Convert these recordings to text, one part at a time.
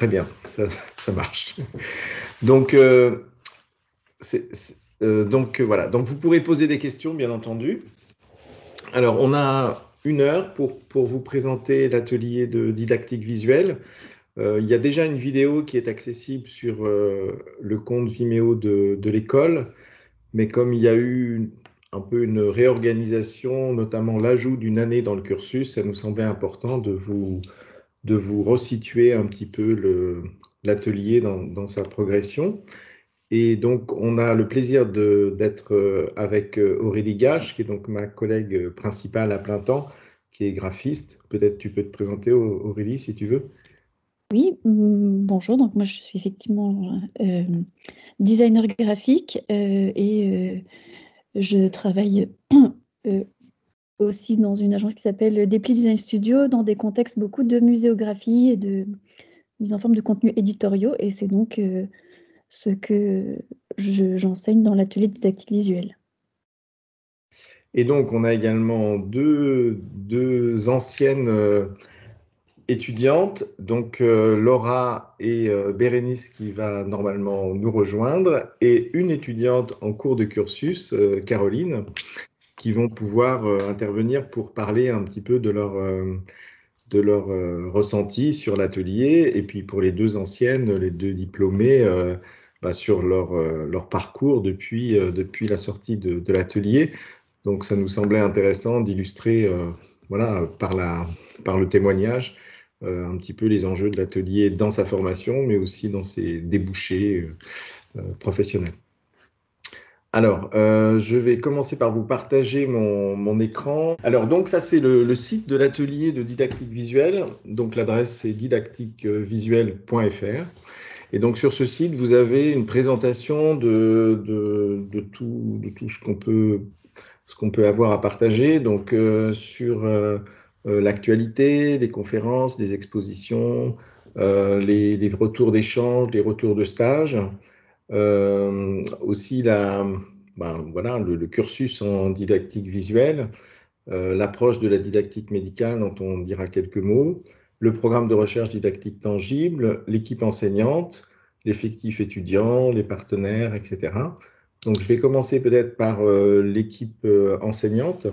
très bien, ça marche. Donc, voilà. Donc, vous pourrez poser des questions, bien entendu. Alors, on a 1 heure pour vous présenter l'atelier de didactique visuelle. Il y a déjà une vidéo qui est accessible sur le compte Vimeo de l'école, mais comme il y a eu un peu une réorganisation, notamment l'ajout d'une année dans le cursus, ça nous semblait important de vous resituer un petit peu l'atelier dans sa progression. Et donc, on a le plaisir d'être avec Aurélie Gache, qui est donc ma collègue principale à plein temps, qui est graphiste. Peut-être tu peux te présenter, Aurélie, si tu veux. Oui, bonjour. Donc moi, je suis effectivement designer graphique et je travaille aussi dans une agence qui s'appelle Dépli Design Studio, dans des contextes beaucoup de muséographie et de mise en forme de contenus éditoriaux. Et c'est donc ce que j'enseigne dans l'atelier de didactique visuelle. Et donc, on a également deux anciennes étudiantes, donc Laura et Bérénice qui va normalement nous rejoindre, et une étudiante en cours de cursus, Caroline, qui vont pouvoir intervenir pour parler un petit peu de leur ressenti sur l'atelier, et puis pour les deux anciennes, les deux diplômées, sur leur parcours depuis la sortie de l'atelier. Donc ça nous semblait intéressant d'illustrer voilà, par le témoignage un petit peu les enjeux de l'atelier dans sa formation, mais aussi dans ses débouchés professionnels. Alors, je vais commencer par vous partager mon écran. Alors, donc, ça, c'est le site de l'atelier de didactique visuelle. Donc, l'adresse, c'est didactiquevisuelle.fr. Et donc, sur ce site, vous avez une présentation de tout ce qu'on peut avoir à partager. Donc, sur l'actualité, les conférences, les expositions, les retours d'échange, les retours de stage. Aussi voilà, le cursus en didactique visuelle, l'approche de la didactique médicale dont on dira quelques mots, le programme de recherche didactique tangible, l'équipe enseignante, l'effectif étudiant, les partenaires, etc. Donc je vais commencer peut-être par l'équipe enseignante.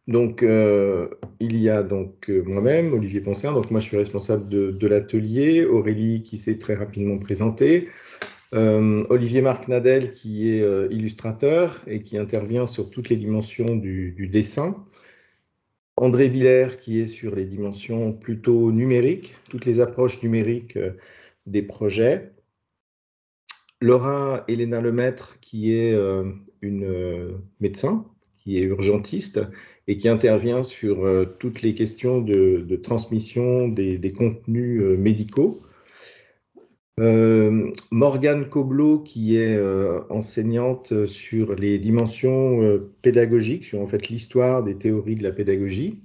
Donc il y a donc moi-même, Olivier Poncin, donc moi je suis responsable de l'atelier, Aurélie qui s'est très rapidement présentée, Olivier Marc Nadel qui est illustrateur et qui intervient sur toutes les dimensions du dessin. André Biller qui est sur les dimensions plutôt numériques, toutes les approches numériques des projets. Laura Elena Lemaître qui est une médecin, qui est urgentiste et qui intervient sur toutes les questions de transmission des contenus médicaux. Morgane Cobleau, qui est enseignante sur les dimensions pédagogiques, sur en fait l'histoire des théories de la pédagogie.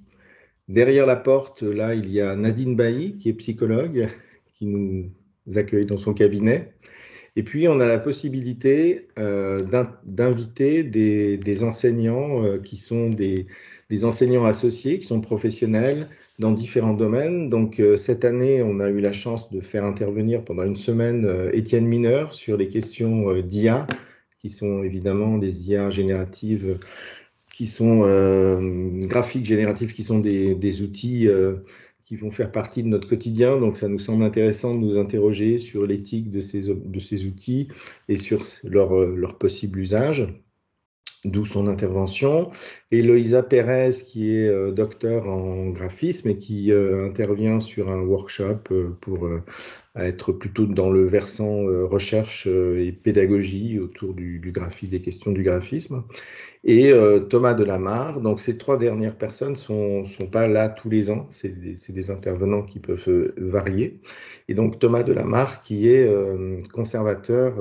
Derrière la porte, là, il y a Nadine Bailly, qui est psychologue, qui nous accueille dans son cabinet. Et puis, on a la possibilité d'inviter des enseignants qui sont des enseignants associés, qui sont professionnels dans différents domaines. Donc, cette année, on a eu la chance de faire intervenir pendant une semaine Étienne Mineur sur les questions d'IA, qui sont évidemment des IA génératives, qui sont graphiques génératives, qui sont des outils qui vont faire partie de notre quotidien. Donc, ça nous semble intéressant de nous interroger sur l'éthique de ces outils et sur leur possible usage, d'où son intervention. Et Loïsa Pérez, qui est docteur en graphisme et qui intervient sur un workshop pour être plutôt dans le versant recherche et pédagogie autour du graphisme, des questions du graphisme. Et Thomas Delamarre. Donc ces 3 dernières personnes sont pas là tous les ans, c'est des intervenants qui peuvent varier. Et donc Thomas Delamarre qui est conservateur,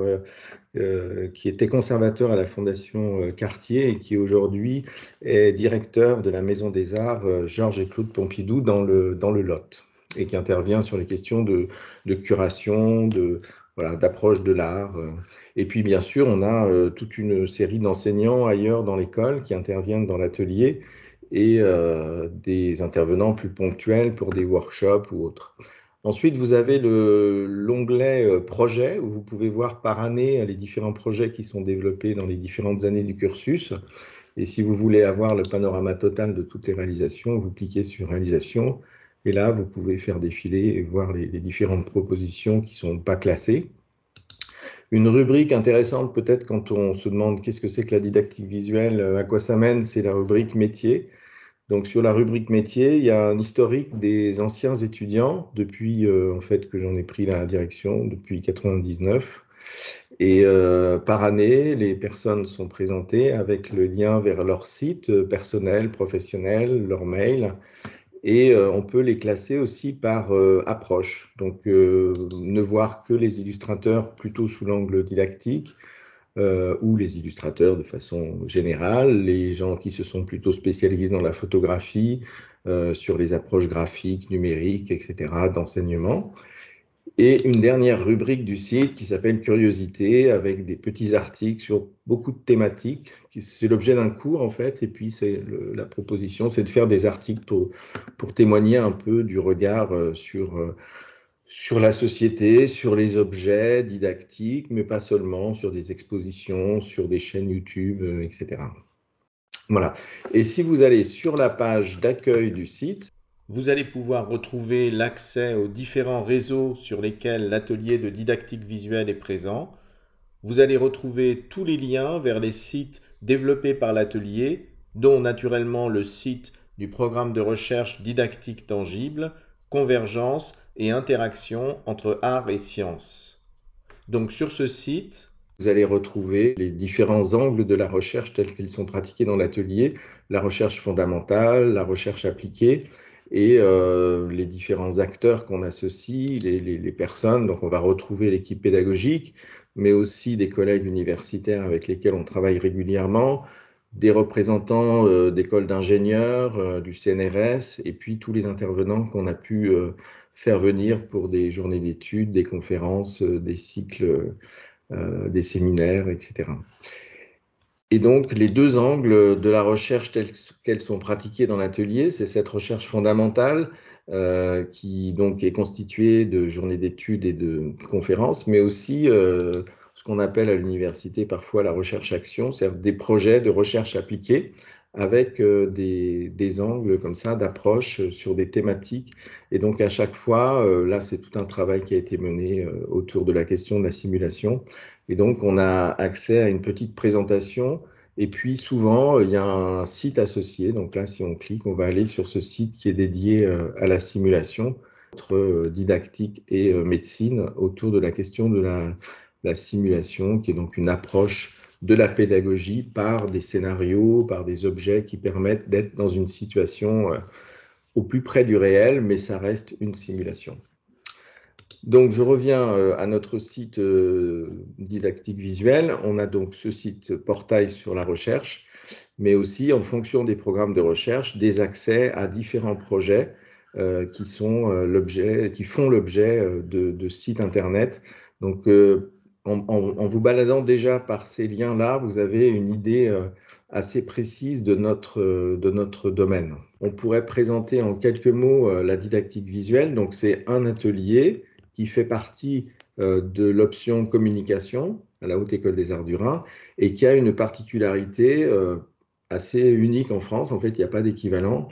qui était conservateur à la Fondation Cartier et qui aujourd'hui est directeur de la Maison des Arts Georges et Claude Pompidou dans le Lot, et qui intervient sur les questions de curation, voilà, d'approche de l'art. Et puis, bien sûr, on a toute une série d'enseignants ailleurs dans l'école qui interviennent dans l'atelier et des intervenants plus ponctuels pour des workshops ou autres. Ensuite, vous avez l'onglet projet où vous pouvez voir par année les différents projets qui sont développés dans les différentes années du cursus. Et si vous voulez avoir le panorama total de toutes les réalisations, vous cliquez sur réalisation. Et là, vous pouvez faire défiler et voir les différentes propositions qui ne sont pas classées. Une rubrique intéressante peut-être quand on se demande qu'est-ce que c'est que la didactique visuelle, à quoi ça mène, c'est la rubrique métier. Donc sur la rubrique métier, il y a un historique des anciens étudiants depuis en fait que j'en ai pris la direction depuis 99. Et par année, les personnes sont présentées avec le lien vers leur site personnel, professionnel, leur mail. Et on peut les classer aussi par approche. Donc ne voir que les illustrateurs plutôt sous l'angle didactique, ou les illustrateurs de façon générale, les gens qui se sont plutôt spécialisés dans la photographie, sur les approches graphiques, numériques, etc., d'enseignement. Et une dernière rubrique du site qui s'appelle Curiosité, avec des petits articles sur beaucoup de thématiques. C'est l'objet d'un cours, en fait, et puis la proposition, c'est de faire des articles pour témoigner un peu du regard sur la société, sur les objets didactiques, mais pas seulement, sur des expositions, sur des chaînes YouTube, etc. Voilà. Et si vous allez sur la page d'accueil du site, vous allez pouvoir retrouver l'accès aux différents réseaux sur lesquels l'atelier de didactique visuelle est présent. Vous allez retrouver tous les liens vers les sites développés par l'atelier, dont naturellement le site du programme de recherche didactique tangible, convergence et interaction entre art et sciences. Donc sur ce site, vous allez retrouver les différents angles de la recherche tels qu'ils sont pratiqués dans l'atelier, la recherche fondamentale, la recherche appliquée, et les différents acteurs qu'on associe, les personnes. Donc on va retrouver l'équipe pédagogique, mais aussi des collègues universitaires avec lesquels on travaille régulièrement, des représentants d'écoles d'ingénieurs, du CNRS, et puis tous les intervenants qu'on a pu faire venir pour des journées d'études, des conférences, des cycles, des séminaires, etc. Et donc, les deux angles de la recherche telles qu'elles sont pratiquées dans l'atelier, c'est cette recherche fondamentale qui donc est constituée de journées d'études et de conférences, mais aussi ce qu'on appelle à l'université parfois la recherche-action, c'est-à-dire des projets de recherche appliquée avec des angles comme ça d'approche sur des thématiques. Et donc, à chaque fois, là, c'est tout un travail qui a été mené autour de la question de la simulation. Et donc, on a accès à une petite présentation. Et puis, souvent, il y a un site associé. Donc là, si on clique, on va aller sur ce site qui est dédié à la simulation, entre didactique et médecine, autour de la question de la simulation, qui est donc une approche de la pédagogie par des scénarios, par des objets qui permettent d'être dans une situation au plus près du réel, mais ça reste une simulation. Donc, je reviens à notre site didactique visuel. On a donc ce site portail sur la recherche, mais aussi, en fonction des programmes de recherche, des accès à différents projets qui font l'objet de sites Internet. Donc, en vous baladant déjà par ces liens-là, vous avez une idée assez précise de notre domaine. On pourrait présenter en quelques mots la didactique visuelle. Donc, c'est un atelier qui fait partie de l'option communication à la Haute École des Arts du Rhin et qui a une particularité assez unique en France. En fait, il n'y a pas d'équivalent,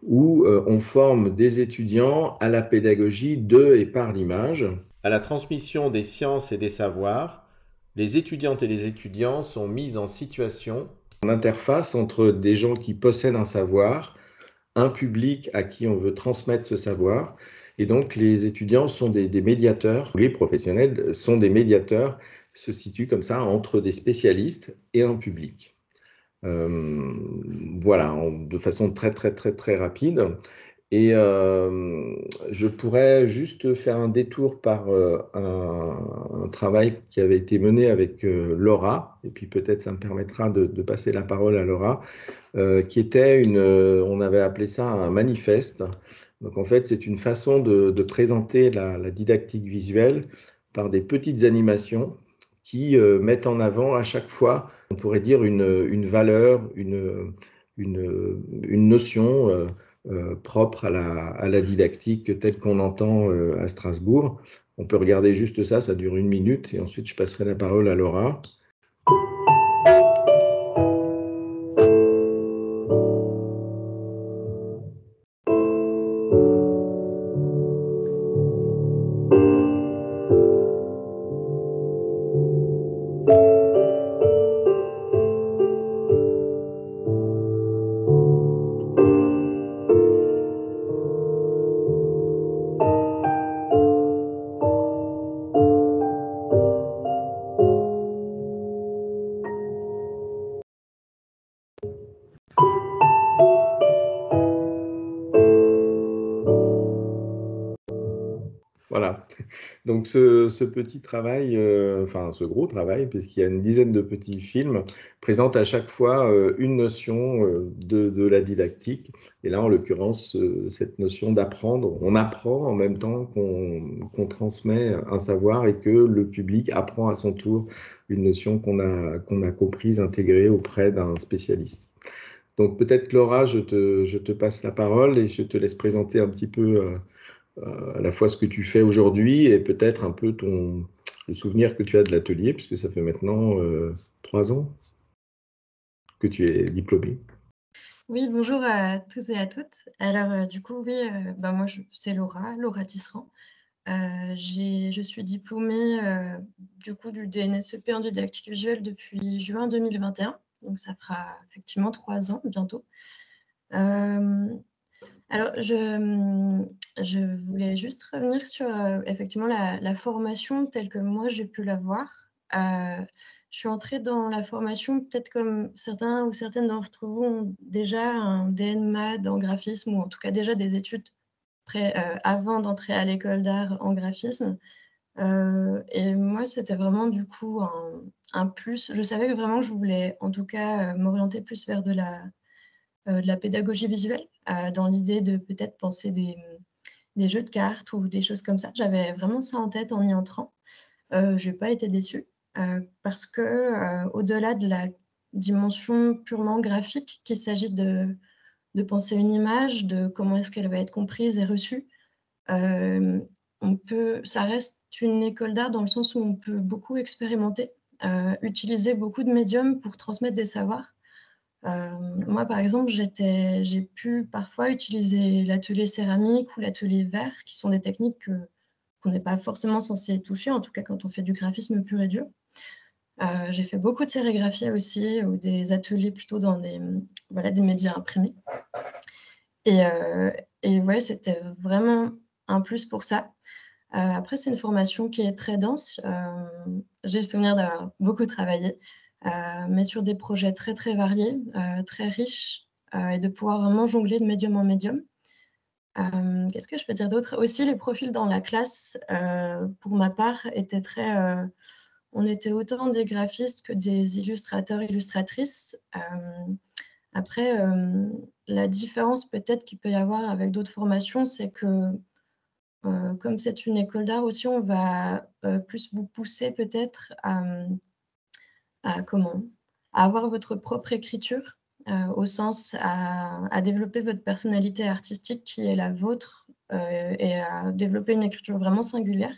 où on forme des étudiants à la pédagogie de et par l'image. À la transmission des sciences et des savoirs, les étudiantes et les étudiants sont mis en situation en interface entre des gens qui possèdent un savoir, un public à qui on veut transmettre ce savoir. Et donc, les étudiants sont des médiateurs, les professionnels sont des médiateurs, se situent comme ça entre des spécialistes et un public. Voilà, de façon très rapide. Et je pourrais juste faire un détour par un travail qui avait été mené avec Laura, et puis peut-être ça me permettra de passer la parole à Laura, qui était on avait appelé ça un manifeste. Donc en fait, c'est une façon de présenter la didactique visuelle par des petites animations qui mettent en avant à chaque fois, on pourrait dire, une valeur, une notion propre à la didactique telle qu'on l'entend à Strasbourg. On peut regarder juste ça, ça dure 1 minute, et ensuite je passerai la parole à Laura. Voilà. Donc ce petit travail, enfin ce gros travail, puisqu'il y a une dizaine de petits films, présente à chaque fois une notion de la didactique. Et là, en l'occurrence, cette notion d'apprendre. On apprend en même temps qu'on transmet un savoir et que le public apprend à son tour une notion qu'on a comprise, intégrée auprès d'un spécialiste. Donc peut-être Laura, je te passe la parole et je te laisse présenter un petit peu à la fois ce que tu fais aujourd'hui et peut-être un peu le souvenir que tu as de l'atelier, puisque ça fait maintenant 3 ans que tu es diplômée. Oui, bonjour à tous et à toutes. Alors, du coup, oui, moi, c'est Laura Tisserand. Je suis diplômée du coup du DNSEP en didactique visuelle depuis juin 2021, donc ça fera effectivement 3 ans bientôt. Alors, je voulais juste revenir sur effectivement la formation telle que moi j'ai pu la voir. Je suis entrée dans la formation peut-être comme certains ou certaines d'entre vous ont déjà un DNMAD en graphisme ou en tout cas déjà des études avant d'entrer à l'école d'art en graphisme. Et moi, c'était vraiment du coup un plus. Je savais que vraiment je voulais en tout cas m'orienter plus vers de la pédagogie visuelle, dans l'idée de peut-être penser des jeux de cartes ou des choses comme ça. J'avais vraiment ça en tête en y entrant. Je n'ai pas été déçue parce que au-delà de la dimension purement graphique, qu'il s'agit de penser une image, de comment est-ce qu'elle va être comprise et reçue, ça reste une école d'art dans le sens où on peut beaucoup expérimenter, utiliser beaucoup de médiums pour transmettre des savoirs. Moi, par exemple, j'ai pu parfois utiliser l'atelier céramique ou l'atelier verre, qui sont des techniques qu'on n'est pas forcément censé toucher, en tout cas quand on fait du graphisme pur et dur. J'ai fait beaucoup de sérigraphie aussi, ou des ateliers plutôt dans des médias imprimés. Et ouais, c'était vraiment un plus pour ça. Après, c'est une formation qui est très dense. J'ai le souvenir d'avoir beaucoup travaillé, mais sur des projets très, très variés, très riches, et de pouvoir vraiment jongler de médium en médium. Qu'est-ce que je peux dire d'autre? Aussi, les profils dans la classe, pour ma part, étaient très... on était autant des graphistes que des illustrateurs, illustratrices. Après, la différence peut-être qu'il peut y avoir avec d'autres formations, c'est que comme c'est une école d'art aussi, on va plus vous pousser peut-être à avoir votre propre écriture, au sens à développer votre personnalité artistique qui est la vôtre, et à développer une écriture vraiment singulière.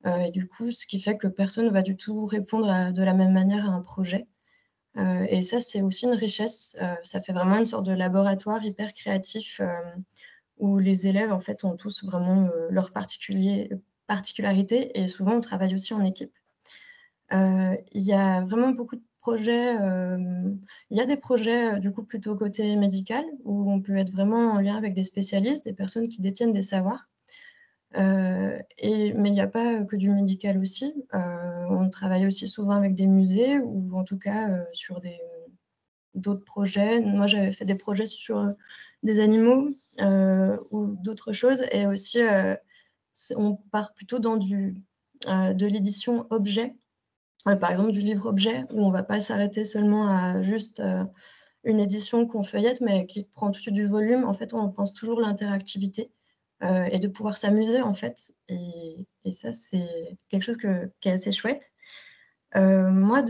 Et du coup, ce qui fait que personne ne va du tout répondre de la même manière à un projet. Et ça, c'est aussi une richesse. Ça fait vraiment une sorte de laboratoire hyper créatif, où les élèves, en fait, ont tous vraiment leur particularité, et souvent, on travaille aussi en équipe. Il y a vraiment beaucoup de projets. Il y a des projets, du coup, plutôt côté médical, où on peut être vraiment en lien avec des spécialistes, des personnes qui détiennent des savoirs. Mais il n'y a pas que du médical aussi. On travaille aussi souvent avec des musées, ou en tout cas sur d'autres projets. Moi, j'avais fait des projets sur des animaux ou d'autres choses. Et aussi, on part plutôt dans de l'édition objet. Par exemple, du livre objet, où on ne va pas s'arrêter seulement à juste une édition qu'on feuillette, mais qui prend tout de suite du volume. En fait, on pense toujours l'interactivité et de pouvoir s'amuser, en fait. Et ça, c'est quelque chose qui est assez chouette. Moi,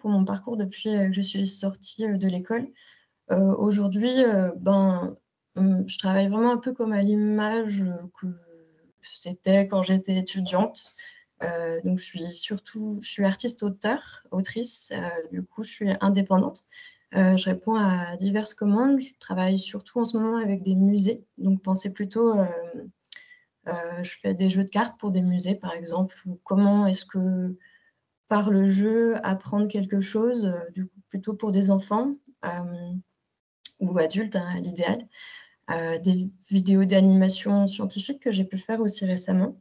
pour mon parcours, depuis que je suis sortie de l'école, aujourd'hui, Je travaille vraiment un peu comme à l'image que c'était quand j'étais étudiante. Donc je suis artiste-auteur, autrice, du coup je suis indépendante. Je réponds à diverses commandes. Je travaille surtout en ce moment avec des musées, donc pensez plutôt, je fais des jeux de cartes pour des musées par exemple, ou comment est-ce que par le jeu apprendre quelque chose, du coup plutôt pour des enfants, ou adultes, hein, à l'idéal. Des vidéos d'animation scientifique que j'ai pu faire aussi récemment.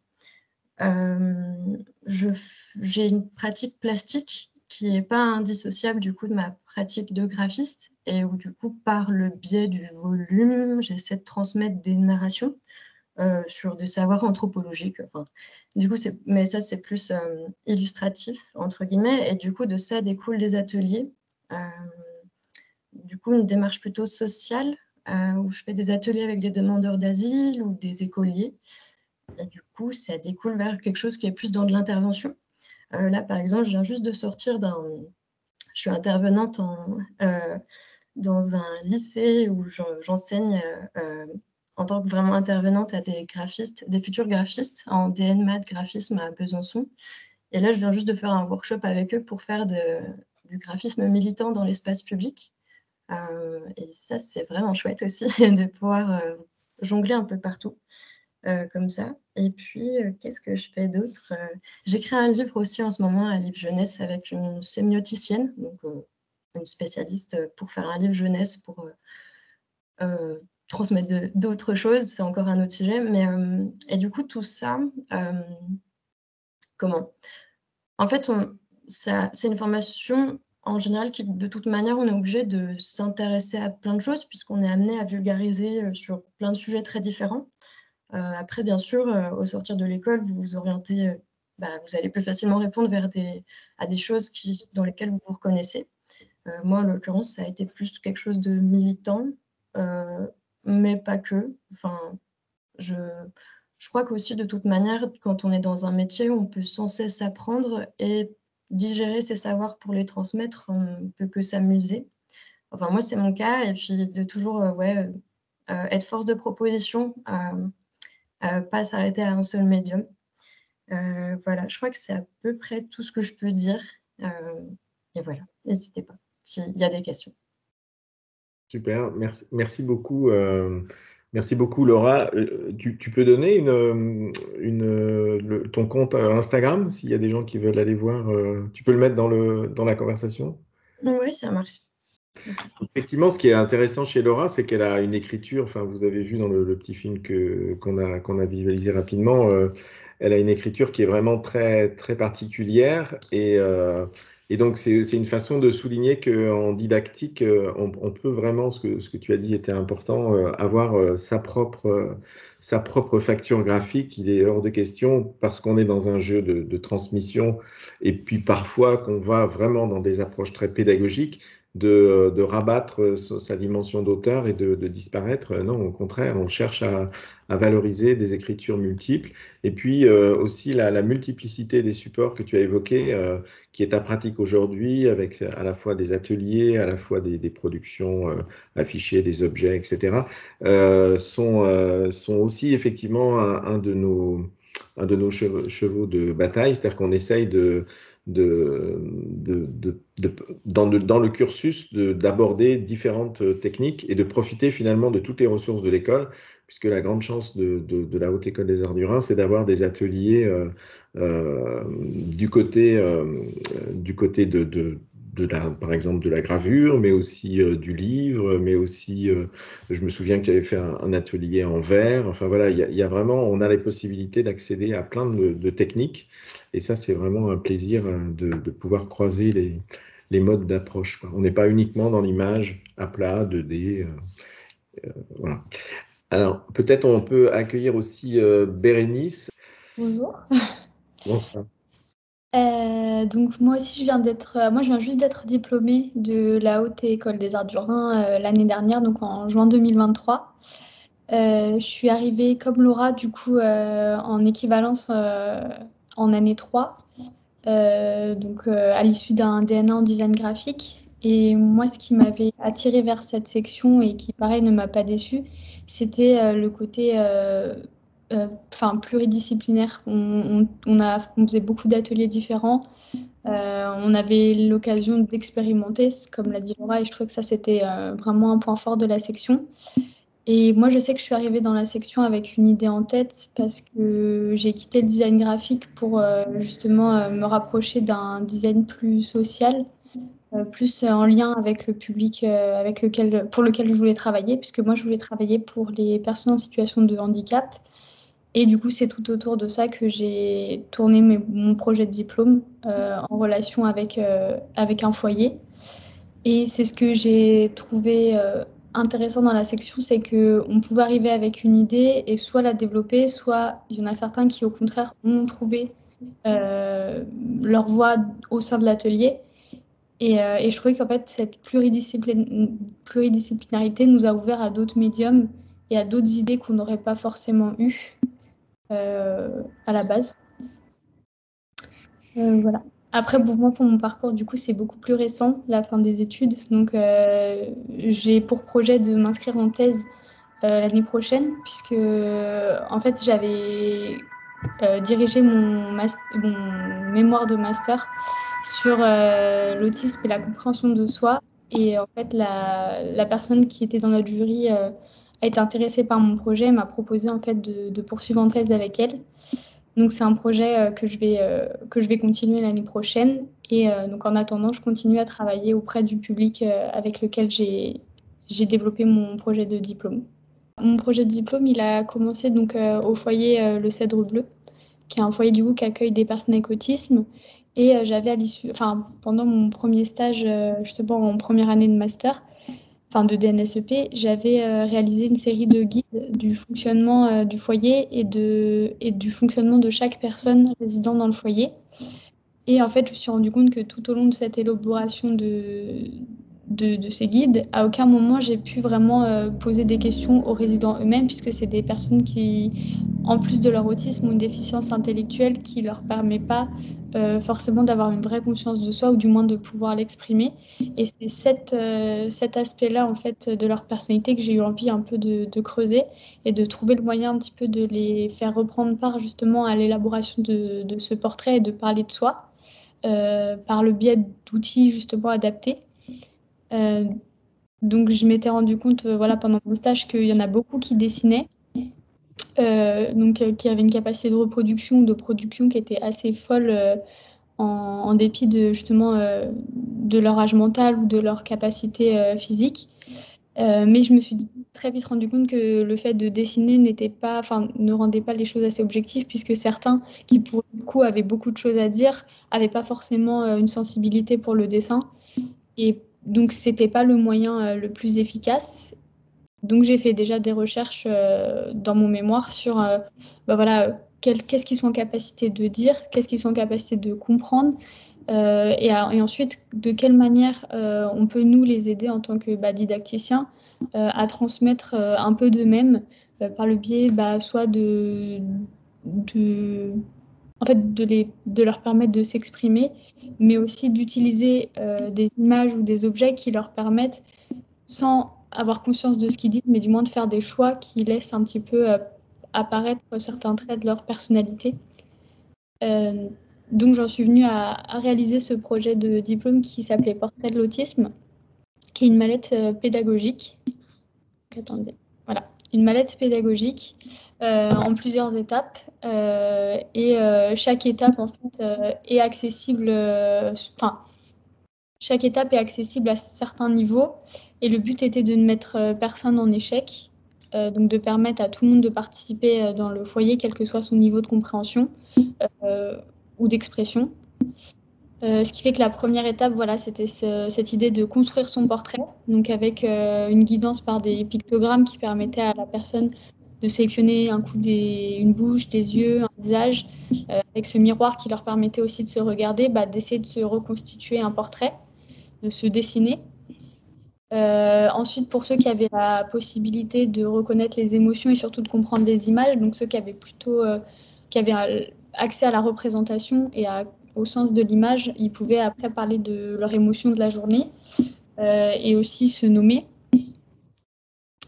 J'ai une pratique plastique qui n'est pas indissociable du coup de ma pratique de graphiste et où du coup par le biais du volume, j'essaie de transmettre des narrations sur des savoirs anthropologiques. Enfin, du coup, mais ça c'est plus illustratif entre guillemets et du coup de ça découlent des ateliers. Euh, du coup, une démarche plutôt sociale où je fais des ateliers avec des demandeurs d'asile ou des écoliers. Et du coup, ça découle vers quelque chose qui est plus dans de l'intervention. Là, par exemple, je viens juste de sortir Je suis intervenante dans un lycée où j'enseigne en tant que vraiment intervenante à des graphistes, des futurs graphistes en DN Math graphisme à Besançon. Et là, je viens juste de faire un workshop avec eux pour faire du graphisme militant dans l'espace public. Et ça, c'est vraiment chouette aussi de pouvoir jongler un peu partout comme ça. Et puis, qu'est-ce que je fais d'autre J'écris un livre aussi en ce moment, un livre jeunesse avec une sémioticienne, donc une spécialiste pour faire un livre jeunesse pour transmettre d'autres choses. C'est encore un autre sujet. Et du coup, tout ça, comment En fait, c'est une formation en général qui, de toute manière, on est obligé de s'intéresser à plein de choses puisqu'on est amené à vulgariser sur plein de sujets très différents. Après, bien sûr, au sortir de l'école, vous vous orientez, vous allez plus facilement répondre à des choses dans lesquelles vous vous reconnaissez. Moi, en l'occurrence, ça a été plus quelque chose de militant, mais pas que. Enfin, je crois qu'aussi, de toute manière, quand on est dans un métier, on peut sans cesse apprendre et digérer ses savoirs pour les transmettre, on ne peut que s'amuser. Enfin, moi, c'est mon cas, et puis de toujours être force de proposition, pas s'arrêter à un seul médium. Voilà, je crois que c'est à peu près tout ce que je peux dire. Et voilà, n'hésitez pas s'il y a des questions. Super, merci beaucoup Laura. Tu peux donner ton compte Instagram s'il y a des gens qui veulent aller voir. Tu peux le mettre dans la conversation? Oui, ça marche. Effectivement, ce qui est intéressant chez Laura, c'est qu'elle a une écriture, enfin vous avez vu dans le petit film qu'on a visualisé rapidement, elle a une écriture qui est vraiment très, très particulière et donc c'est une façon de souligner qu'en didactique, on peut vraiment, ce que tu as dit était important, avoir sa propre facture graphique. Il est hors de question parce qu'on est dans un jeu de transmission et puis parfois qu'on va vraiment dans des approches très pédagogiques de rabattre sa dimension d'auteur et de disparaître. Non, au contraire, on cherche à valoriser des écritures multiples. Et puis aussi la multiplicité des supports que tu as évoqués, qui est ta pratique aujourd'hui, avec à la fois des ateliers, à la fois des productions affichées, des objets, etc., sont aussi effectivement un de nos chevaux de bataille, c'est-à-dire qu'on essaye dans le cursus d'aborder différentes techniques et de profiter finalement de toutes les ressources de l'école, puisque la grande chance de la Haute École des Arts du Rhin, c'est d'avoir des ateliers du côté par exemple de la gravure, mais aussi du livre, mais aussi, je me souviens que tu avais fait un atelier en verre. Enfin voilà, il y a vraiment, on a les possibilités d'accéder à plein de techniques. Et ça, c'est vraiment un plaisir de pouvoir croiser les modes d'approche. On n'est pas uniquement dans l'image à plat, 2D. Voilà. Alors, peut-être on peut accueillir aussi Bérénice. Bonjour. Bonsoir. Donc moi aussi moi je viens juste d'être diplômée de la Haute École des Arts du Rhin l'année dernière, donc en juin 2023. Je suis arrivée comme Laura du coup en équivalence en année 3, donc à l'issue d'un DNA en design graphique. Et moi, ce qui m'avait attirée vers cette section et qui, pareil, ne m'a pas déçue, c'était le côté pluridisciplinaire. On faisait beaucoup d'ateliers différents. On avait l'occasion d'expérimenter, comme l'a dit Laura, et je trouvais que ça, c'était vraiment un point fort de la section. Et moi, je sais que je suis arrivée dans la section avec une idée en tête parce que j'ai quitté le design graphique pour justement me rapprocher d'un design plus social, plus en lien avec le public pour lequel je voulais travailler, puisque moi, je voulais travailler pour les personnes en situation de handicap. Et du coup, c'est tout autour de ça que j'ai tourné mon projet de diplôme en relation avec un foyer. Et c'est ce que j'ai trouvé intéressant dans la section, c'est qu'on pouvait arriver avec une idée et soit la développer, soit il y en a certains qui, au contraire, ont trouvé leur voie au sein de l'atelier. Et je trouvais qu'en fait, cette pluridisciplinarité nous a ouvert à d'autres médiums et à d'autres idées qu'on n'aurait pas forcément eues à la base. Voilà. Après, pour moi, pour mon parcours, du coup, c'est beaucoup plus récent, la fin des études. Donc, j'ai pour projet de m'inscrire en thèse l'année prochaine, puisque, en fait, j'avais dirigé mon mémoire de master sur l'autisme et la compréhension de soi. Et en fait, la personne qui était dans notre jury a été intéressée par mon projet et m'a proposé en fait de poursuivre en thèse avec elle. Donc c'est un projet que je vais continuer l'année prochaine. Et donc en attendant, je continue à travailler auprès du public avec lequel j'ai développé mon projet de diplôme. Mon projet de diplôme, il a commencé donc au foyer Le Cèdre Bleu, qui est un foyer du coup qui accueille des personnes avec autisme. Et j'avais pendant mon premier stage, justement en première année de master, de DNSEP, j'avais réalisé une série de guides du fonctionnement du foyer et du fonctionnement de chaque personne résidant dans le foyer. Et en fait, je me suis rendu compte que tout au long de cette élaboration de ces guides, à aucun moment j'ai pu vraiment poser des questions aux résidents eux-mêmes, puisque c'est des personnes qui, en plus de leur autisme, ont une déficience intellectuelle qui ne leur permet pas forcément d'avoir une vraie conscience de soi, ou du moins de pouvoir l'exprimer. Et c'est cet aspect-là, en fait, de leur personnalité que j'ai eu envie un peu de creuser et de trouver le moyen un petit peu de les faire reprendre part justement à l'élaboration de ce portrait et de parler de soi par le biais d'outils justement adaptés. Donc je m'étais rendu compte pendant mon stage qu'il y en a beaucoup qui dessinaient, qui avaient une capacité de reproduction ou de production qui était assez folle en dépit de justement de leur âge mental ou de leur capacité physique. Mais je me suis très vite rendu compte que le fait de dessiner ne rendait pas les choses assez objectives, puisque certains qui pour le coup avaient beaucoup de choses à dire n'avaient pas forcément une sensibilité pour le dessin. Et donc, c'était pas le moyen le plus efficace. Donc, j'ai fait déjà des recherches dans mon mémoire sur qu'est-ce qu'ils sont en capacité de dire, qu'est-ce qu'ils sont en capacité de comprendre, et ensuite, de quelle manière on peut nous les aider en tant que didacticiens à transmettre un peu d'eux-mêmes par le biais soit de leur permettre de s'exprimer, mais aussi d'utiliser des images ou des objets qui leur permettent, sans avoir conscience de ce qu'ils disent, mais du moins de faire des choix qui laissent un petit peu apparaître certains traits de leur personnalité. Donc j'en suis venue à réaliser ce projet de diplôme qui s'appelait Portrait de l'autisme, qui est une mallette pédagogique. Attendez, voilà. Une mallette pédagogique en plusieurs étapes et chaque étape en fait est accessible. Chaque étape est accessible à certains niveaux et le but était de ne mettre personne en échec, donc de permettre à tout le monde de participer dans le foyer, quel que soit son niveau de compréhension ou d'expression. Ce qui fait que la première étape, c'était cette idée de construire son portrait, donc avec une guidance par des pictogrammes qui permettaient à la personne de sélectionner une bouche, des yeux, un visage, avec ce miroir qui leur permettait aussi de se regarder, d'essayer de se reconstituer un portrait, de se dessiner. Ensuite, pour ceux qui avaient la possibilité de reconnaître les émotions et surtout de comprendre les images, donc ceux qui avaient accès à la représentation et au sens de l'image, ils pouvaient après parler de leur émotion de la journée et aussi se nommer.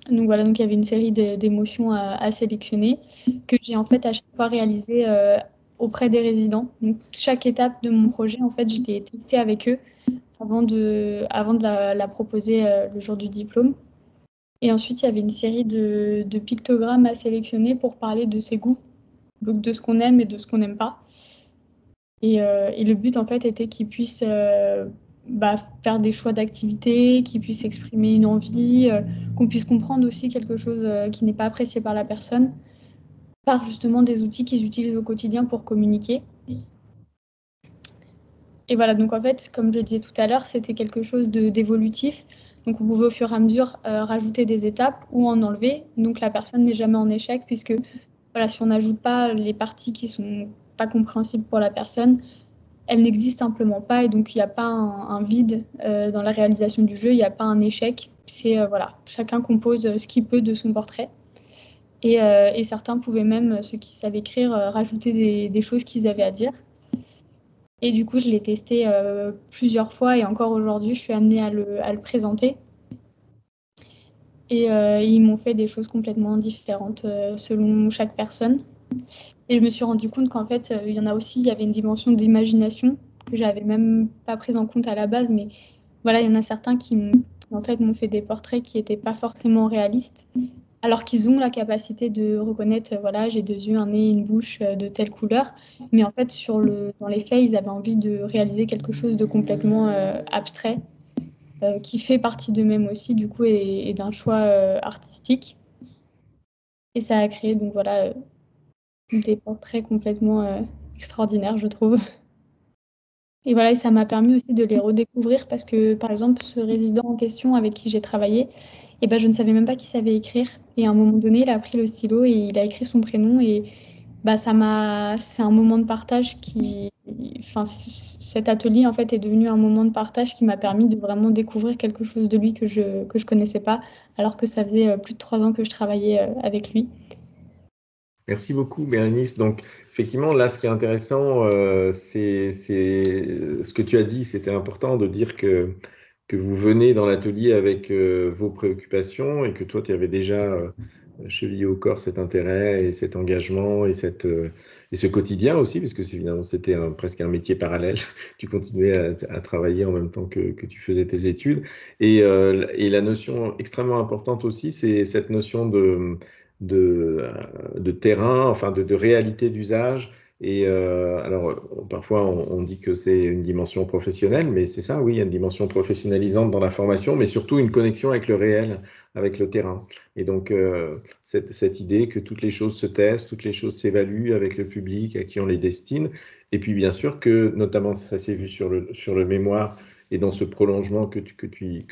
Donc voilà, donc il y avait une série d'émotions à sélectionner que j'ai en fait à chaque fois réalisé auprès des résidents. Donc chaque étape de mon projet, en fait, je l'ai testée avec eux avant de la proposer le jour du diplôme. Et ensuite, il y avait une série de pictogrammes à sélectionner pour parler de ses goûts, donc de ce qu'on aime et de ce qu'on n'aime pas. Et le but, en fait, était qu'ils puissent faire des choix d'activités, qu'ils puissent exprimer une envie, qu'on puisse comprendre aussi quelque chose qui n'est pas apprécié par la personne, par justement des outils qu'ils utilisent au quotidien pour communiquer. Et voilà, donc en fait, comme je le disais tout à l'heure, c'était quelque chose d'évolutif. Donc on pouvait au fur et à mesure rajouter des étapes ou en enlever. Donc la personne n'est jamais en échec puisque voilà, si on n'ajoute pas les parties qui sont pas compréhensibles pour la personne, elle n'existe simplement pas et donc il n'y a pas un vide dans la réalisation du jeu, il n'y a pas un échec. C'est voilà, chacun compose ce qu'il peut de son portrait. Et certains pouvaient même, ceux qui savaient écrire, rajouter des choses qu'ils avaient à dire. Et du coup, je l'ai testé plusieurs fois et encore aujourd'hui, je suis amenée à le présenter. Et ils m'ont fait des choses complètement différentes selon chaque personne. Et je me suis rendu compte qu'en fait, il y avait une dimension d'imagination que j'avais même pas prise en compte à la base. Mais voilà, il y en a certains qui en fait, m'ont fait des portraits qui n'étaient pas forcément réalistes, alors qu'ils ont la capacité de reconnaître, voilà, j'ai 2 yeux, un nez, une bouche de telle couleur. Mais en fait, dans les faits, ils avaient envie de réaliser quelque chose de complètement abstrait, qui fait partie d'eux-mêmes aussi, du coup, et d'un choix artistique. Et ça a créé, donc voilà, des portraits complètement extraordinaires, je trouve. Et voilà, et ça m'a permis aussi de les redécouvrir parce que, par exemple, ce résident en question avec qui j'ai travaillé, eh ben, je ne savais même pas qu'il savait écrire. Et à un moment donné, il a pris le stylo et il a écrit son prénom. Et bah, c'est un moment de partage enfin, cet atelier, en fait, est devenu un moment de partage qui m'a permis de vraiment découvrir quelque chose de lui que je connaissais pas, alors que ça faisait plus de 3 ans que je travaillais avec lui. Merci beaucoup, Bérénice. Donc, effectivement, là, ce qui est intéressant, c'est ce que tu as dit. C'était important de dire que vous venez dans l'atelier avec vos préoccupations et que toi, tu avais déjà chevillé au corps cet intérêt et cet engagement et ce quotidien aussi, puisque finalement, c'était presque un métier parallèle. Tu continuais à travailler en même temps que tu faisais tes études. Et la notion extrêmement importante aussi, c'est cette notion de terrain, enfin de réalité d'usage. Et alors, parfois, on dit que c'est une dimension professionnelle, mais c'est ça, oui, il y a une dimension professionnalisante dans la formation, mais surtout une connexion avec le réel, avec le terrain. Et donc, cette idée que toutes les choses se testent, toutes les choses s'évaluent avec le public à qui on les destine. Et puis, bien sûr, que notamment, ça s'est vu sur le mémoire et dans ce prolongement que tu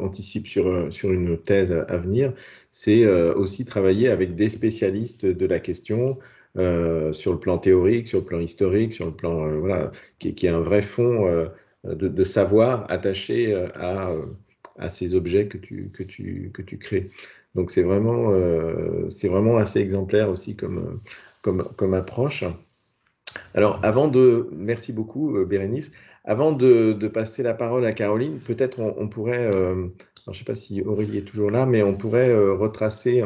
anticipes sur une thèse à venir, c'est aussi travailler avec des spécialistes de la question, sur le plan théorique, sur le plan historique, sur le plan voilà, qui est un vrai fond de savoir attaché à ces objets que tu crées. Donc c'est vraiment assez exemplaire aussi comme approche. Alors merci beaucoup Bérénice. Avant de passer la parole à Caroline, peut-être on pourrait, alors, je ne sais pas si Aurélie est toujours là, mais on pourrait retracer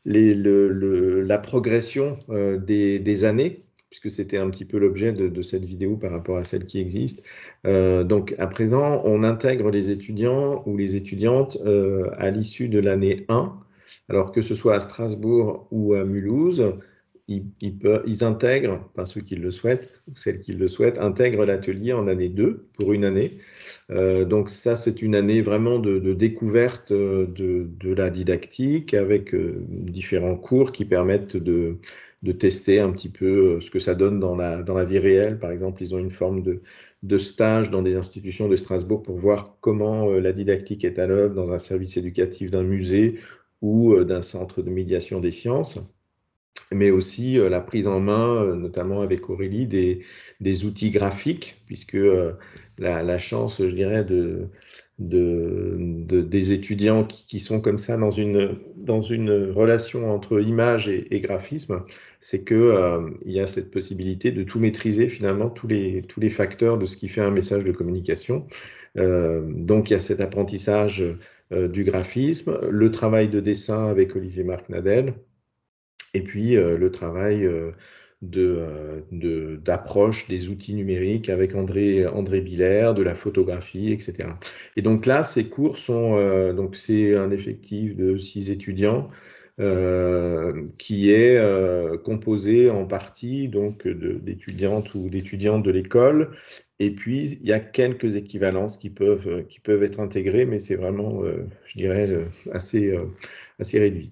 la progression des années, puisque c'était un petit peu l'objet de cette vidéo par rapport à celle qui existe. Donc, à présent, on intègre les étudiants ou les étudiantes à l'issue de l'année 1, alors que ce soit à Strasbourg ou à Mulhouse, ils intègrent, enfin ceux qui le souhaitent, ou celles qui le souhaitent, intègrent l'atelier en année 2 pour une année. Donc ça, c'est une année vraiment de découverte de la didactique avec différents cours qui permettent de tester un petit peu ce que ça donne dans la vie réelle. Par exemple, ils ont une forme de stage dans des institutions de Strasbourg pour voir comment la didactique est à l'œuvre dans un service éducatif d'un musée ou d'un centre de médiation des sciences, mais aussi la prise en main, notamment avec Aurélie, des outils graphiques, puisque la chance, je dirais, des étudiants qui sont comme ça dans une relation entre image et graphisme, c'est qu'il y a cette possibilité de tout maîtriser, finalement, tous les facteurs de ce qui fait un message de communication. Donc, il y a cet apprentissage du graphisme, le travail de dessin avec Olivier Marc-Nadel, et puis le travail d'approche des outils numériques avec André Biller, de la photographie, etc. Et donc là, ces cours sont, donc c'est un effectif de 6 étudiants qui est composé en partie donc d'étudiantes ou d'étudiants de l'école. Et puis, il y a quelques équivalences qui peuvent être intégrées, mais c'est vraiment, je dirais, assez réduit.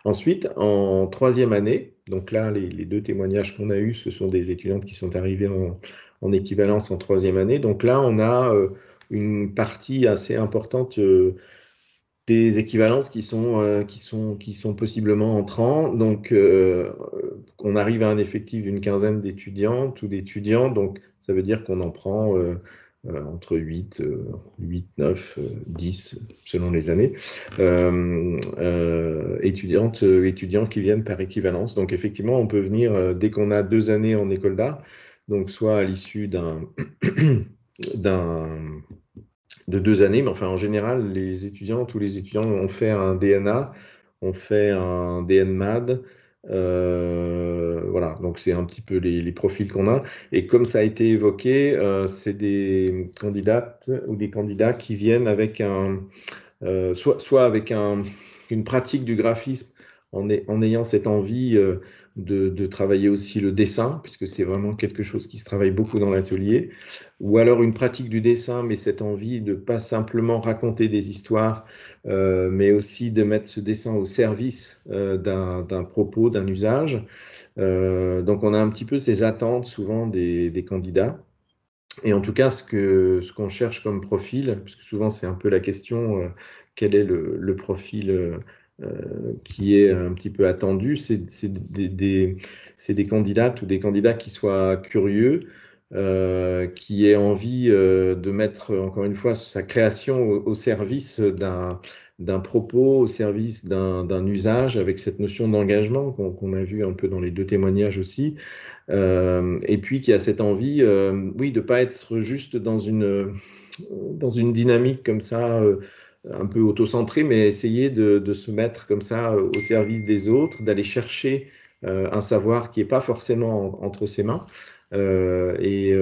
Ensuite, en troisième année, donc là, les deux témoignages qu'on a eus, ce sont des étudiantes qui sont arrivées en équivalence en troisième année. Donc là, on a une partie assez importante des équivalences qui sont possiblement entrants. Donc, on arrive à un effectif d'une quinzaine d'étudiantes ou d'étudiants. Donc, ça veut dire qu'on en prend entre 8, 9, 10, selon les années, étudiants qui viennent par équivalence. Donc, effectivement, on peut venir dès qu'on a 2 années en école d'art, donc soit à l'issue de 2 années, mais enfin en général, tous les étudiants ont fait un DNA, ont fait un DNMAD, voilà, donc c'est un petit peu les profils qu'on a. Et comme ça a été évoqué, c'est des candidates ou des candidats qui viennent avec soit avec une pratique du graphisme en ayant cette envie de travailler aussi le dessin, puisque c'est vraiment quelque chose qui se travaille beaucoup dans l'atelier, ou alors une pratique du dessin, mais cette envie de pas simplement raconter des histoires, mais aussi de mettre ce dessin au service d'un propos, d'un usage. Donc on a un petit peu ces attentes souvent des candidats. Et en tout cas, ce qu'on cherche comme profil, parce que souvent c'est un peu la question, quel est le profil qui est un petit peu attendu, c'est des candidates ou des candidats qui soient curieux, qui aient envie de mettre, encore une fois, sa création au service d'un propos, au service d'un usage, avec cette notion d'engagement qu'on a vu un peu dans les deux témoignages aussi. Et puis qui a cette envie, oui, de ne pas être juste dans une dynamique comme ça, un peu auto-centrée, mais essayer de se mettre comme ça au service des autres, d'aller chercher un savoir qui n'est pas forcément entre ses mains, et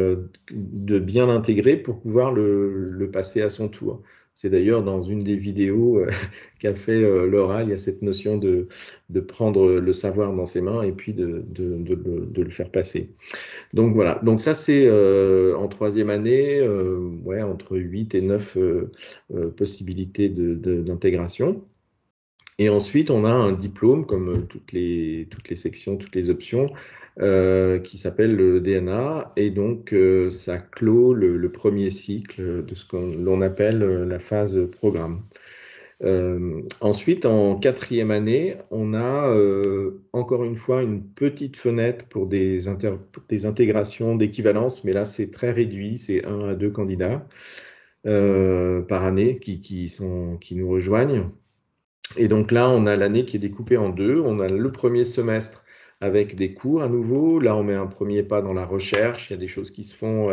de bien l'intégrer pour pouvoir le passer à son tour. C'est d'ailleurs dans une des vidéos qu'a fait Laura, il y a cette notion de prendre le savoir dans ses mains et puis de le faire passer. Donc voilà, donc ça c'est en troisième année, ouais, entre 8 et 9 possibilités d'intégration. Et ensuite, on a un diplôme, comme toutes les sections, toutes les options, qui s'appelle le DNA. Et donc, ça clôt le premier cycle de ce qu'on appelle la phase programme. Ensuite, en quatrième année, on a encore une fois une petite fenêtre pour des intégrations d'équivalence, mais là, c'est très réduit, c'est 1 à 2 candidats par année qui nous rejoignent. Et donc là, on a l'année qui est découpée en 2. On a le premier semestre avec des cours à nouveau. Là, on met un premier pas dans la recherche. Il y a des choses qui se font,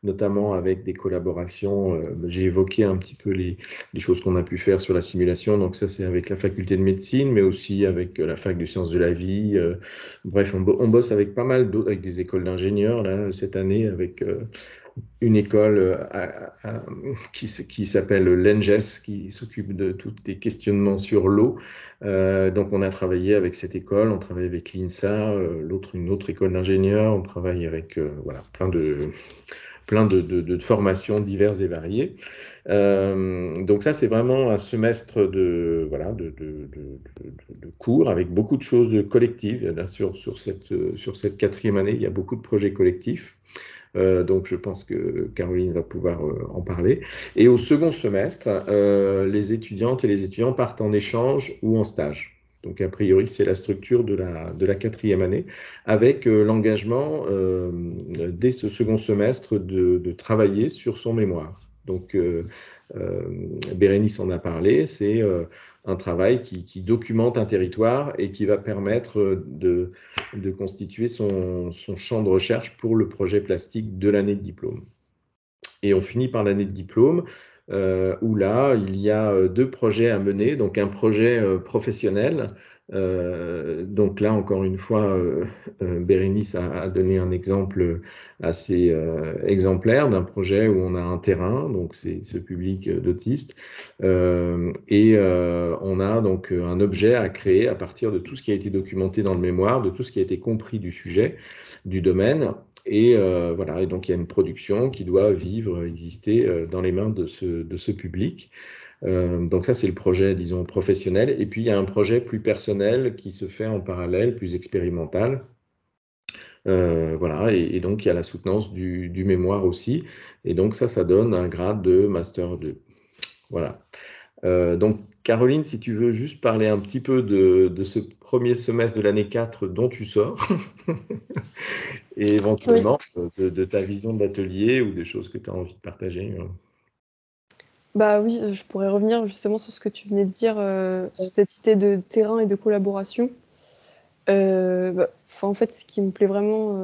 notamment avec des collaborations. J'ai évoqué un petit peu les choses qu'on a pu faire sur la simulation. Donc ça, c'est avec la faculté de médecine, mais aussi avec la fac de sciences de la vie. Bref, on bosse avec pas mal d'autres, avec des écoles d'ingénieurs, là, cette année, avec une école qui s'appelle l'ENGES, qui s'occupe de tous les questionnements sur l'eau. Donc, on a travaillé avec cette école, on travaille avec l'INSA, une autre école d'ingénieurs, on travaille avec voilà, plein de formations diverses et variées. Donc ça, c'est vraiment un semestre de cours avec beaucoup de choses collectives. Là, sur cette quatrième année, il y a beaucoup de projets collectifs. Donc, je pense que Caroline va pouvoir en parler. Et au second semestre, les étudiantes et les étudiants partent en échange ou en stage. Donc, a priori, c'est la structure de la quatrième année, avec l'engagement, dès ce second semestre, de travailler sur son mémoire. Donc, Bérénice en a parlé, c'est un travail qui documente un territoire et qui va permettre de constituer son champ de recherche pour le projet plastique de l'année de diplôme. Et on finit par l'année de diplôme. où là, il y a deux projets à mener. Donc, un projet professionnel. Donc là, encore une fois, Bérénice a donné un exemple assez exemplaire d'un projet où on a un terrain, donc c'est ce public d'autistes, et on a donc un objet à créer à partir de tout ce qui a été documenté dans le mémoire, de tout ce qui a été compris du sujet, du domaine. Et voilà, et donc il y a une production qui doit vivre, exister dans les mains de ce public. Donc ça, c'est le projet, disons, professionnel. Et puis, il y a un projet plus personnel qui se fait en parallèle, plus expérimental. Voilà, et donc il y a la soutenance du mémoire aussi. Et donc ça donne un grade de Master 2. Voilà. Donc, Caroline, si tu veux juste parler un petit peu de ce premier semestre de l'année 4 dont tu sors, et éventuellement de ta vision de l'atelier ou des choses que tu as envie de partager. Bah oui, je pourrais revenir justement sur ce que tu venais de dire, sur cette idée de terrain et de collaboration. En fait, ce qui me plaît vraiment,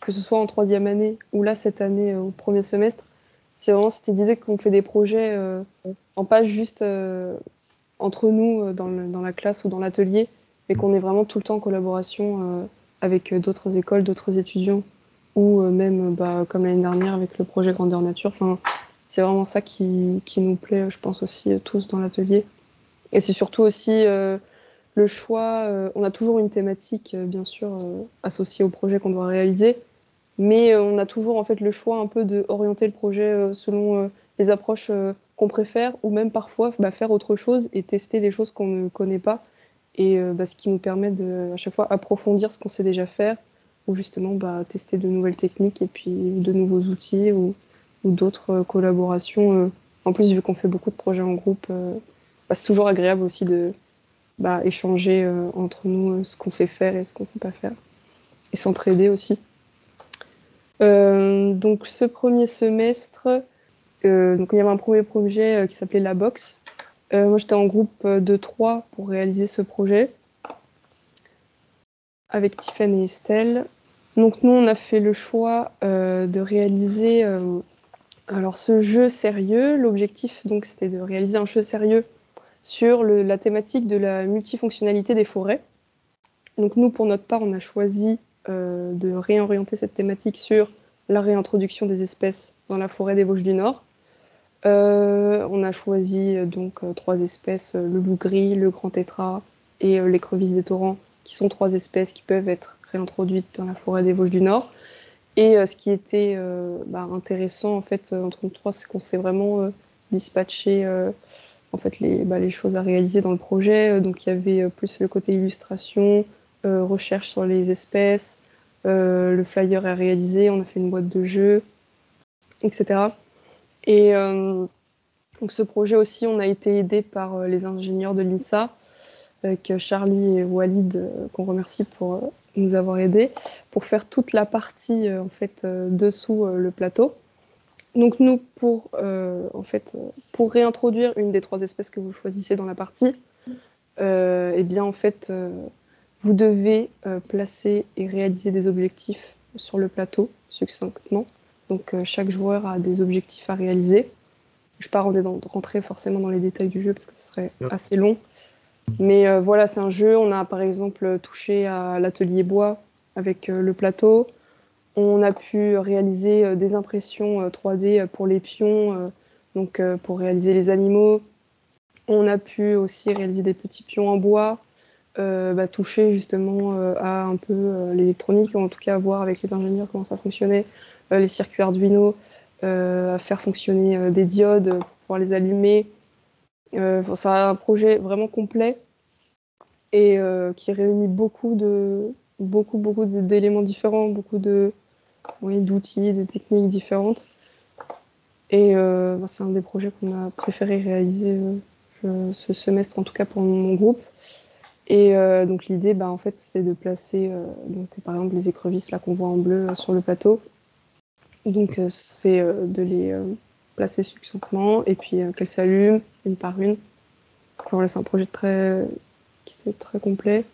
que ce soit en troisième année ou là, cette année, au premier semestre, c'est vraiment cette idée qu'on fait des projets, en pas juste entre nous, dans la classe ou dans l'atelier, mais qu'on est vraiment tout le temps en collaboration avec d'autres écoles, d'autres étudiants, ou même, comme l'année dernière, avec le projet Grandeur Nature. Enfin, c'est vraiment ça qui nous plaît, je pense aussi, tous dans l'atelier. Et c'est surtout aussi le choix. On a toujours une thématique, bien sûr, associée au projet qu'on doit réaliser, mais on a toujours en fait le choix un peu d'orienter le projet selon les approches qu'on préfère, ou même parfois faire autre chose et tester des choses qu'on ne connaît pas, et ce qui nous permet de à chaque fois approfondir ce qu'on sait déjà faire, ou justement tester de nouvelles techniques et puis de nouveaux outils, ou d'autres collaborations. En plus, vu qu'on fait beaucoup de projets en groupe, c'est toujours agréable aussi de échanger entre nous ce qu'on sait faire et ce qu'on sait pas faire, et s'entraider aussi. Donc ce premier semestre, donc il y avait un premier projet qui s'appelait La Box. Moi j'étais en groupe de 3 pour réaliser ce projet avec Tiffany et Estelle. Donc nous on a fait le choix de réaliser alors ce jeu sérieux. L'objectif donc c'était de réaliser un jeu sérieux sur la thématique de la multifonctionnalité des forêts. Donc nous pour notre part on a choisi de réorienter cette thématique sur la réintroduction des espèces dans la forêt des Vosges du Nord. On a choisi donc 3 espèces, le loup gris, le grand tétras et l'écrevisse des torrents, qui sont 3 espèces qui peuvent être réintroduites dans la forêt des Vosges du Nord. Et ce qui était intéressant en fait entre nous 3, c'est qu'on s'est vraiment dispatché en fait les choses à réaliser dans le projet. Donc il y avait plus le côté illustration, recherche sur les espèces, le flyer à réaliser, on a fait une boîte de jeu, etc. Et donc ce projet aussi, on a été aidé par les ingénieurs de l'INSA, avec Charlie et Walid, qu'on remercie pour nous avoir aidés, pour faire toute la partie en fait dessous le plateau. Donc nous, pour réintroduire une des 3 espèces que vous choisissez dans la partie, eh bien en fait, vous devez placer et réaliser des objectifs sur le plateau succinctement. Donc chaque joueur a des objectifs à réaliser. Je ne vais pas rentrer forcément dans les détails du jeu parce que ce serait assez long. Mais voilà, c'est un jeu. On a par exemple touché à l'atelier bois avec le plateau. On a pu réaliser des impressions 3D pour les pions, donc pour réaliser les animaux. On a pu aussi réaliser des petits pions en bois, toucher justement à un peu l'électronique, en tout cas à voir avec les ingénieurs comment ça fonctionnait, les circuits Arduino, à faire fonctionner des diodes pour pouvoir les allumer. C'est un projet vraiment complet et qui réunit beaucoup d'éléments différents, beaucoup d'outils, de techniques différentes. Et c'est un des projets qu'on a préféré réaliser ce semestre, en tout cas pour mon groupe. Et donc l'idée, en fait, c'est de placer, donc, par exemple, les écrevisses là qu'on voit en bleu sur le plateau. Donc c'est de les placer succinctement et puis qu'elles s'allument une par une. Voilà, c'est un projet qui était très complet.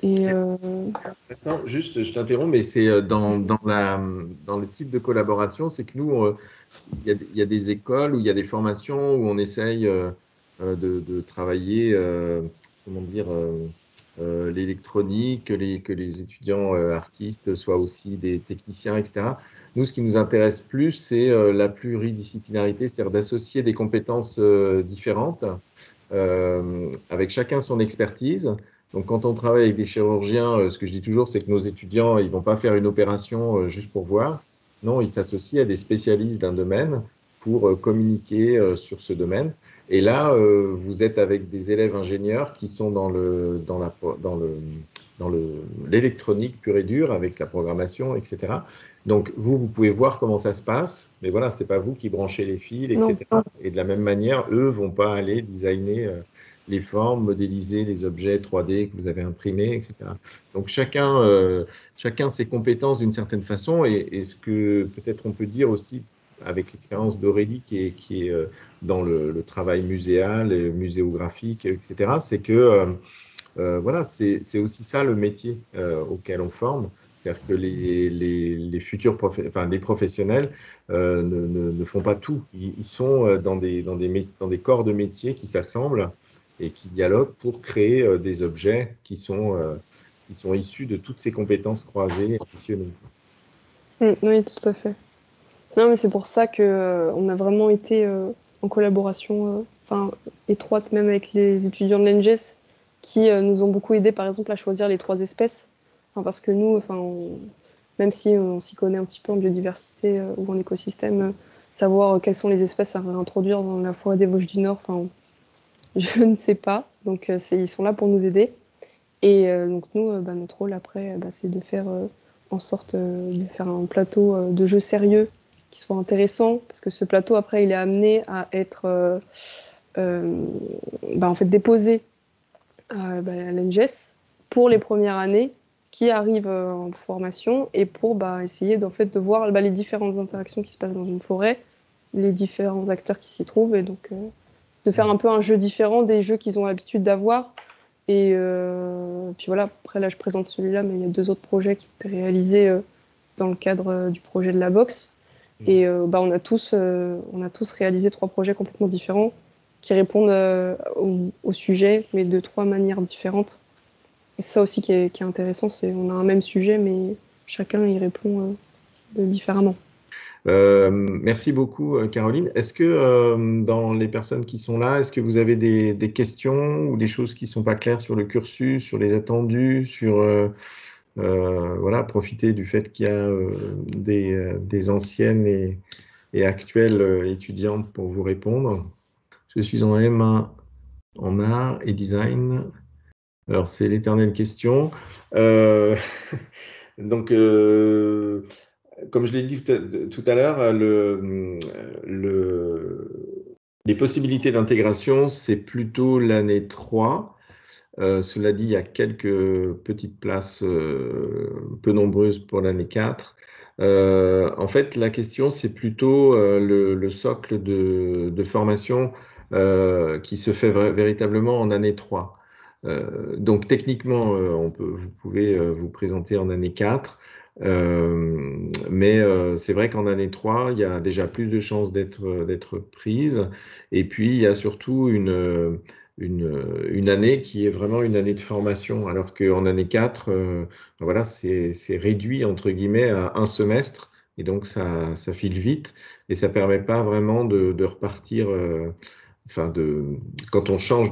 Et C'est intéressant. Juste, je t'interromps, mais c'est dans le type de collaboration, c'est que nous, il y a des écoles où il y a des formations où on essaye de travailler, comment dire, l'électronique, que les étudiants artistes soient aussi des techniciens, etc. Nous, ce qui nous intéresse plus, c'est la pluridisciplinarité, c'est-à-dire d'associer des compétences différentes, avec chacun son expertise. Donc, quand on travaille avec des chirurgiens, ce que je dis toujours, c'est que nos étudiants, ils vont pas faire une opération juste pour voir. Non, ils s'associent à des spécialistes d'un domaine pour communiquer sur ce domaine. Et là, vous êtes avec des élèves ingénieurs qui sont dans l'électronique pure et dure, avec la programmation, etc. Donc, vous pouvez voir comment ça se passe, mais voilà, c'est pas vous qui branchez les fils, etc. non. Et de la même manière, eux vont pas aller designer les formes, modéliser les objets 3D que vous avez imprimés, etc. Donc, chacun ses compétences d'une certaine façon, et ce que peut-être on peut dire aussi avec l'expérience d'Aurélie qui est dans le travail muséal, muséographique, etc., c'est que voilà, c'est aussi ça le métier auquel on forme. C'est-à-dire que les futurs les professionnels ne font pas tout. Ils sont dans des corps de métier qui s'assemblent et qui dialoguent pour créer des objets qui sont issus de toutes ces compétences croisées et additionnées. Oui, tout à fait. Non, mais c'est pour ça que on a vraiment été en collaboration étroite même avec les étudiants de l'ENGES qui nous ont beaucoup aidés, par exemple, à choisir les 3 espèces. Parce que nous, même si on s'y connaît un petit peu en biodiversité ou en écosystème, savoir quelles sont les espèces à réintroduire dans la forêt des Vosges du Nord, je ne sais pas. Donc, ils sont là pour nous aider. Et donc, nous, notre rôle après, c'est de faire en sorte de faire un plateau de jeux sérieux qui soit intéressant, parce que ce plateau, après, il est amené à être en fait, déposé à l'ENGES pour les premières années qui arrivent en formation et pour essayer de voir les différentes interactions qui se passent dans une forêt, les différents acteurs qui s'y trouvent, et donc c'est de faire un peu un jeu différent des jeux qu'ils ont l'habitude d'avoir. Et puis voilà, après là je présente celui-là, mais il y a 2 autres projets qui ont été réalisés dans le cadre du projet de la boxe. Et on a tous réalisé 3 projets complètement différents qui répondent au sujet, mais de 3 manières différentes. Et c'est ça aussi qui est intéressant, c'est on a un même sujet, mais chacun y répond différemment. Merci beaucoup, Caroline. Est-ce que dans les personnes qui sont là, est-ce que vous avez des questions ou des choses qui ne sont pas claires sur le cursus, sur les attendus, sur voilà, profiter du fait qu'il y a des anciennes et actuelles étudiantes pour vous répondre. Je suis en M1 en art et design. Alors, c'est l'éternelle question. Donc, comme je l'ai dit tout à l'heure, les possibilités d'intégration, c'est plutôt l'année 3. Cela dit, il y a quelques petites places peu nombreuses pour l'année 4. En fait, la question, c'est plutôt le socle de formation qui se fait véritablement en année 3. Donc, techniquement, vous pouvez vous présenter en année 4. Mais c'est vrai qu'en année 3, il y a déjà plus de chances d'être prise. Et puis, il y a surtout une année qui est vraiment une année de formation, alors qu'en année 4, voilà, c'est réduit, entre guillemets, à un semestre. Et donc, ça file vite. Et ça ne permet pas vraiment de repartir. Quand on change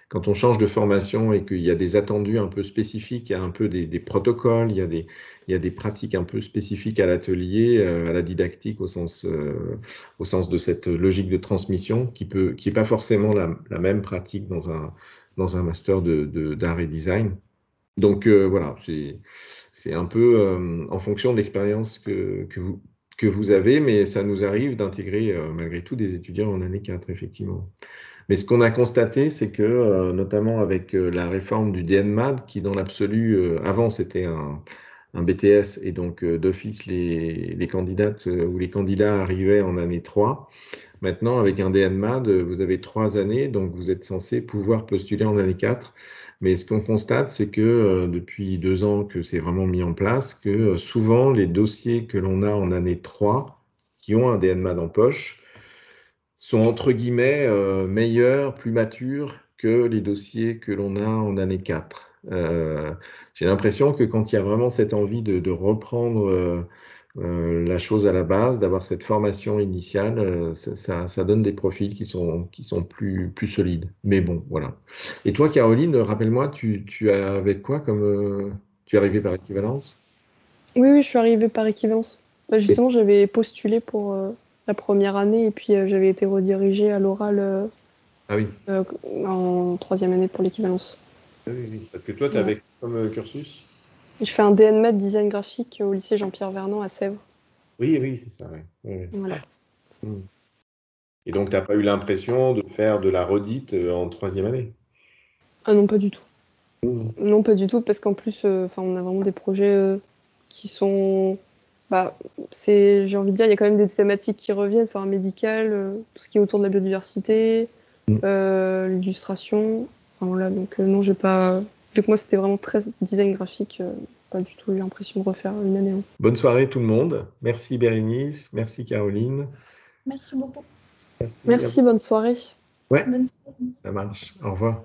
quand on change de formation et qu'il y a des attendus un peu spécifiques, il y a un peu des protocoles, il y a des pratiques un peu spécifiques à l'atelier, à la didactique au sens de cette logique de transmission qui est pas forcément la même pratique dans un master d'art et design. Donc voilà, c'est un peu en fonction de l'expérience que vous avez, mais ça nous arrive d'intégrer malgré tout des étudiants en année 4, effectivement. Mais ce qu'on a constaté, c'est que, notamment avec la réforme du DNMAD, qui dans l'absolu, avant c'était un BTS, et donc d'office les candidates ou les candidats arrivaient en année 3. Maintenant, avec un DNMAD, vous avez 3 années, donc vous êtes censé pouvoir postuler en année 4. Mais ce qu'on constate, c'est que depuis 2 ans que c'est vraiment mis en place, que souvent les dossiers que l'on a en année 3, qui ont un DNMAD en poche, sont entre guillemets meilleurs, plus matures que les dossiers que l'on a en année 4. J'ai l'impression que quand il y a vraiment cette envie de reprendre la chose à la base, d'avoir cette formation initiale, ça donne des profils qui sont plus solides. Mais bon, voilà. Et toi, Caroline, rappelle-moi, tu as avec quoi comme tu es arrivée par équivalence? Oui, je suis arrivée par équivalence. Bah, justement, j'avais postulé pour la première année et puis j'avais été redirigée à l'oral Ah oui. En 3e année pour l'équivalence. Oui. Parce que toi, tu avais comme cursus? Je fais un DNMAT design graphique au lycée Jean-Pierre Vernant à Sèvres. Oui, c'est ça. Ouais. Voilà. Et donc, tu n'as pas eu l'impression de faire de la redite en 3e année? Ah non, pas du tout. Non, pas du tout, parce qu'en plus, on a vraiment des projets qui sont... j'ai envie de dire, il y a quand même des thématiques qui reviennent, médical, tout ce qui est autour de la biodiversité, l'illustration. Voilà, donc non, j'ai pas... Vu que moi, c'était vraiment très design graphique, pas du tout eu l'impression de refaire une année. Bonne soirée tout le monde. Merci Bérénice, merci Caroline. Merci beaucoup. Merci, bonne soirée. Ouais, Bonne soirée. ça marche. Au revoir.